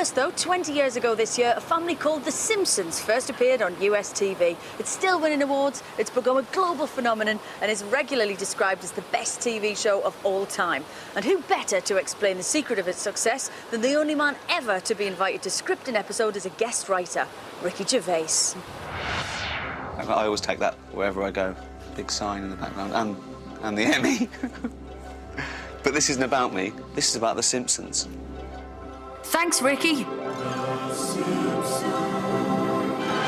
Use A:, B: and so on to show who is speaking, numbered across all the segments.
A: First, though, 20 years ago this year, a family called The Simpsons first appeared on US TV. It's still winning awards, it's become a global phenomenon, and is regularly described as the best TV show of all time. And who better to explain the secret of its success than the only man ever to be invited to script an episode as a guest writer, Ricky Gervais.
B: I always take that wherever I go. Big sign in the background, and the Emmy. But this isn't about me, this is about The Simpsons.
A: Thanks, Ricky.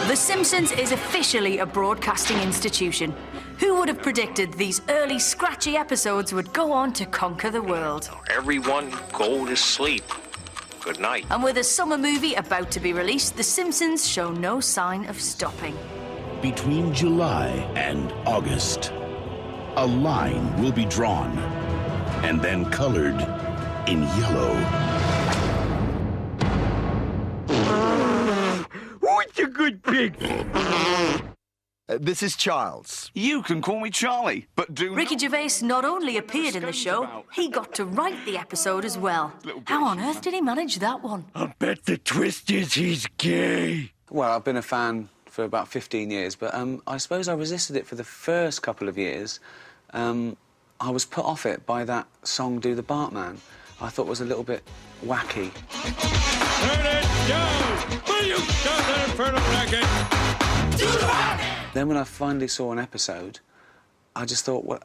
A: The Simpsons is officially a broadcasting institution. Who would have predicted these early, scratchy episodes would go on to conquer the world?
C: Everyone go to sleep. Good night.
A: And with a summer movie about to be released, The Simpsons show no sign of stopping.
D: Between July and August, a line will be drawn and then colored in yellow.
E: What's a good pig?
F: This is Charles.
B: You can call me Charlie, but do
A: Ricky Gervais not only appeared in the show, he got to write the episode as well. How on earth did he manage that one?
E: I'll bet the twist is he's gay.
B: Well, I've been a fan for about 15 years, but I suppose I resisted it for the first couple of years. I was put off it by that song, Do the Bartman. I thought it was a little bit wacky.
E: Turn it down! Will you stop that infernal racket? Do the Bartman!
B: Then when I finally saw an episode, I just thought, well,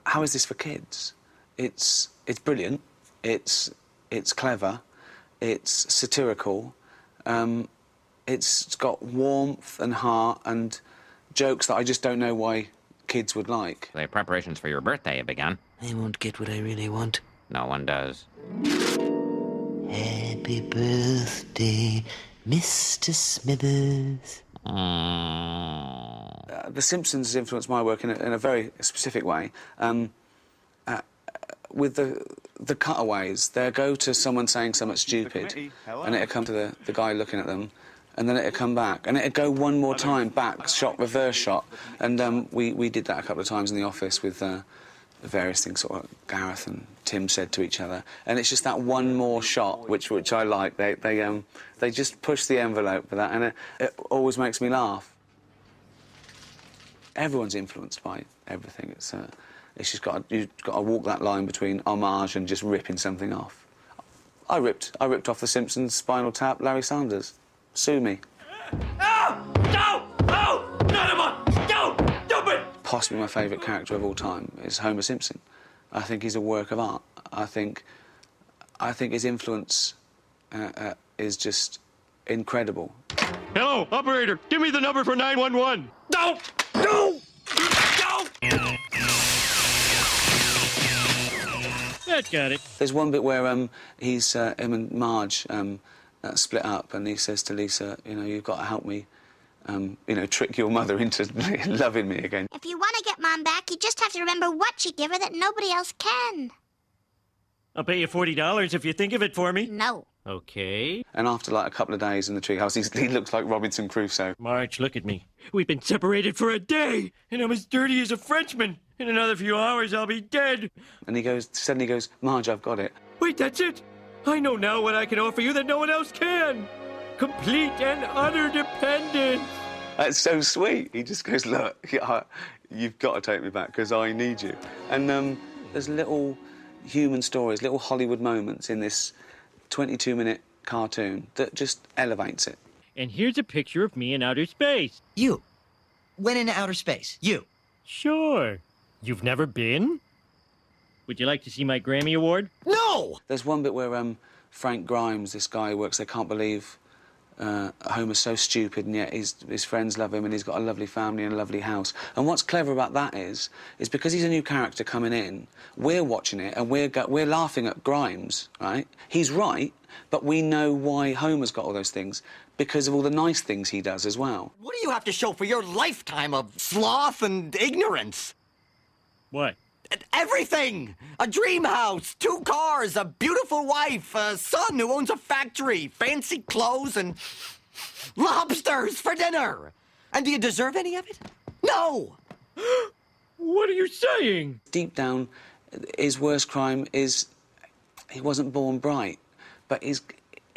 B: how is this for kids? It's brilliant, it's clever, it's satirical, it's got warmth and heart and jokes that I just don't know why kids would like.
G: The preparations for your birthday have begun.
H: I won't get what I really want.
G: No one does.
H: Happy birthday, Mr. Smithers.
B: The Simpsons has influenced my work in a very specific way. With the cutaways, they'll go to someone saying something stupid, and it'll come to the guy looking at them, and then it'll come back, and it'll go one more time back, shot, reverse shot. And we did that a couple of times in the office with various things sort of Gareth and Tim said to each other, and it's just that one more shot which I like. They just push the envelope for that, and it always makes me laugh. Everyone's influenced by everything. It's just you've got to walk that line between homage and just ripping something off. I ripped off The Simpsons, Spinal Tap, Larry Sanders. Sue me.
E: No! No! No! Not him on! No! Stupid!
B: Possibly my favourite character of all time is Homer Simpson. I think he's a work of art. I think his influence is just incredible.
E: Hello, operator. Give me the number for 911. No! No! No! That got it.
B: There's one bit where him and Marge split up, and he says to Lisa, you know, you've got to help me, trick your mother into loving me again.
I: If you want to get Mom back, you just have to remember what you give her that nobody else can.
E: I'll pay you $40 if you think of it for me.
I: No.
E: Okay.
B: And after, like, a couple of days in the treehouse, he looks like Robinson Crusoe.
E: Marge, look at me. We've been separated for a day, and I'm as dirty as a Frenchman. In another few hours, I'll be dead.
B: And he suddenly goes, Marge, I've got it.
E: Wait, that's it? I know now what I can offer you that no one else can. Complete and utter dependence.
B: That's so sweet. He just goes, look, you've got to take me back because I need you. And there's little human stories, little Hollywood moments in this 22-minute cartoon that just elevates it.
E: And here's a picture of me in outer space.
H: You went into outer space. You.
E: Sure. You've never been? Would you like to see my Grammy Award?
H: No!
B: There's one bit where Frank Grimes, this guy who works there, can't believe Homer's so stupid, and yet his friends love him, and he's got a lovely family and a lovely house. And what's clever about that is because he's a new character coming in, we're watching it and we're laughing at Grimes, right? He's right, but we know why Homer's got all those things because of all the nice things he does as well.
H: What do you have to show for your lifetime of sloth and ignorance?
E: What?
H: Everything! A dream house, 2 cars, a beautiful wife, a son who owns a factory, fancy clothes, and lobsters for dinner. And do you deserve any of it? No!
E: What are you saying?
B: Deep down, his worst crime is he wasn't born bright, but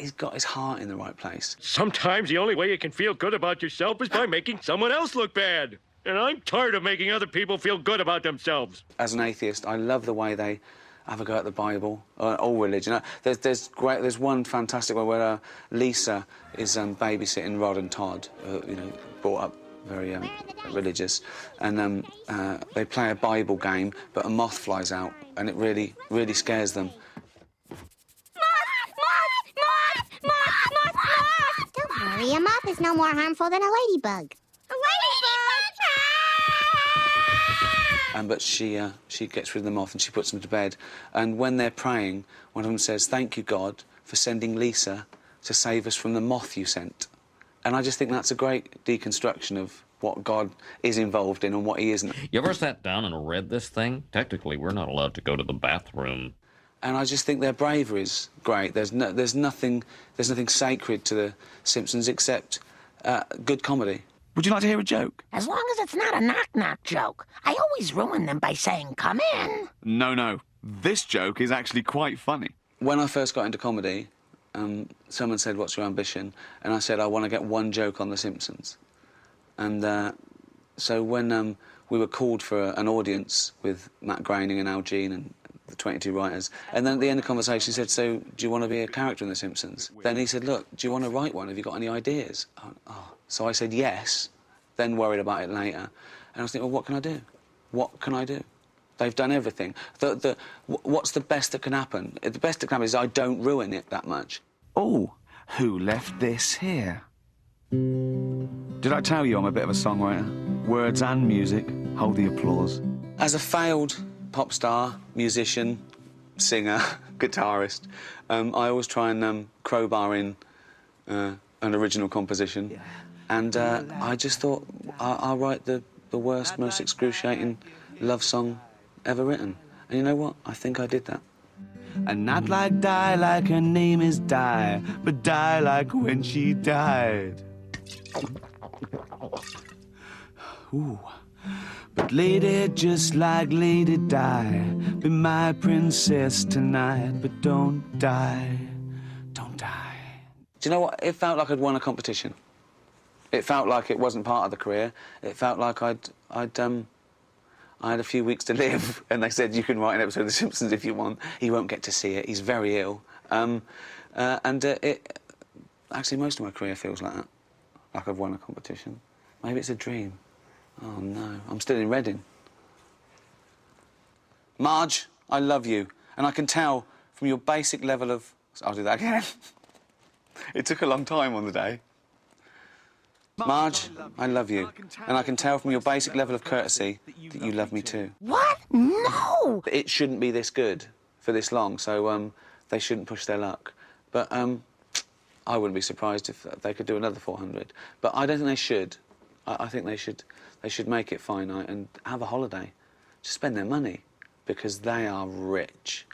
B: he's got his heart in the right place.
E: Sometimes the only way you can feel good about yourself is by making someone else look bad. And I'm tired of making other people feel good about themselves.
B: As an atheist, I love the way they have a go at the Bible, or all religion. There's one fantastic one where Lisa is babysitting Rod and Todd, you know, brought up very religious, and they play a Bible game, but a moth flies out, and it really, really scares them.
I: Don't worry, a moth is no more harmful than a ladybug. A ladybug!
B: But she gets rid of the moth and she puts them to bed. And when they're praying, one of them says, "Thank you, God, for sending Lisa to save us from the moth you sent." And I just think that's a great deconstruction of what God is involved in and what he isn't.
G: You ever sat down and read this thing? Technically, we're not allowed to go to the bathroom.
B: And I just think their bravery is great. There's nothing sacred to the Simpsons except good comedy.
F: Would you like to hear a joke?
J: As long as it's not a knock-knock joke. I always ruin them by saying, "Come in."
F: No. This joke is actually quite funny.
B: When I first got into comedy, someone said, "What's your ambition?" And I said, "I want to get one joke on The Simpsons." And so when we were called for an audience with Matt Groening and Al Jean and the 22 writers, and then at the end of the conversation he said, "So, do you want to be a character in The Simpsons?" Then he said, "Look, do you want to write one? Have you got any ideas?" So I said yes, then worried about it later. And I was thinking, well, what can I do? What can I do? They've done everything. What's the best that can happen? The best that can happen is I don't ruin it that much.
F: Oh, who left this here? Did I tell you I'm a bit of a songwriter? Words and music hold the applause.
B: As a failed pop star, musician, singer, guitarist, I always try and crowbar in an original composition. Yeah. And I just thought I'll write the worst, most excruciating love song ever written. And you know what? I think I did that.
F: And not like die like her name is Di, but die like when she died. Ooh. But lady, just like Lady Di, be my princess tonight, but don't die, don't die.
B: Do you know what? It felt like I'd won a competition. It felt like it wasn't part of the career. It felt like I had a few weeks to live, and they said, "You can write an episode of The Simpsons if you want. He won't get to see it. He's very ill." Actually, most of my career feels like that. Like I've won a competition. Maybe it's a dream. Oh, no. I'm still in Reading. Marge, I love you. And I can tell from your basic level of... I'll do that again. It took a long time on the day. Marge, I love you. And I can tell from your basic level of courtesy that you love me too.
J: What? No!
B: It shouldn't be this good for this long, so they shouldn't push their luck. But I wouldn't be surprised if they could do another 400. But I don't think they should. I think they should make it finite and have a holiday. Just spend their money, because they are rich.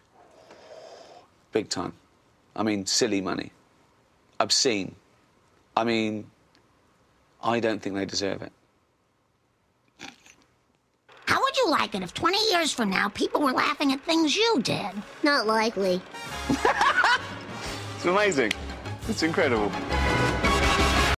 B: Big time. I mean, silly money. Obscene. I mean, I don't think they deserve it.
J: How would you like it if 20 years from now people were laughing at things you did?
I: Not likely.
B: It's amazing. It's incredible.